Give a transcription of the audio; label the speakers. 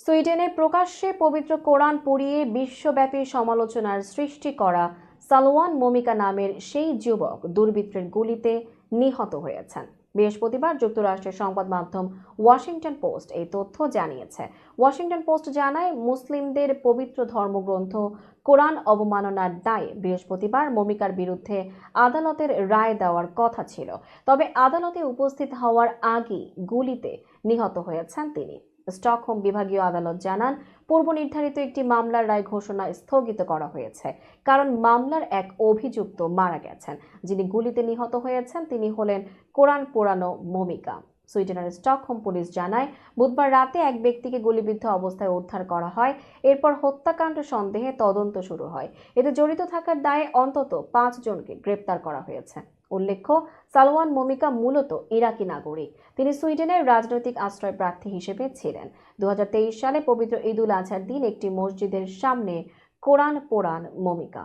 Speaker 1: সুইডেনে প্রকাশ্যে পবিত্র কোরআন পড়িয়ে বিশ্বব্যাপী সমালোচনার সৃষ্টি করা সালওয়ান মমিকা নামের সেই যুবক দুর্বৃত্তের গুলিতে নিহত হয়েছেন। বৃহস্পতিবার যুক্তরাষ্ট্রের সংবাদ মাধ্যম ওয়াশিংটন পোস্ট এই তথ্য জানিয়েছে। ওয়াশিংটন পোস্ট জানায়, মুসলিমদের পবিত্র ধর্মগ্রন্থ কোরআন অবমাননার দায়ে বৃহস্পতিবার মমিকার বিরুদ্ধে আদালতের রায় দেওয়ার কথা ছিল। তবে আদালতে উপস্থিত হওয়ার আগেই গুলিতে নিহত হয়েছেন তিনি। স্টকহোম বিভাগীয় আদালত জানান, পূর্ব নির্ধারিত একটি মামলার রায় ঘোষণা স্থগিত করা হয়েছে, কারণ মামলার এক অভিযুক্ত মারা গেছেন। যিনি গুলিতে নিহত হয়েছেন তিনি হলেন কোরআন পোড়ানো মমিকা। সুইডেনের স্টকহোম পুলিশ জানায়, বুধবার রাতে এক ব্যক্তিকে গুলিবিদ্ধ অবস্থায় উদ্ধার করা হয়। এরপর হত্যাকাণ্ড সন্দেহে তদন্ত শুরু হয়। এতে জড়িত থাকার দায়ে অন্তত 5 জনকে গ্রেপ্তার করা হয়েছে। উল্লেখ্য, সালওয়ান মমিকা মূলত ইরাকি নাগরিক। তিনি সুইডেনের রাজনৈতিক আশ্রয় প্রার্থী হিসেবে ছিলেন। 2023 সালে পবিত্র ঈদুল আজহার দিন একটি মসজিদের সামনে কোরআন পোড়ান মমিকা।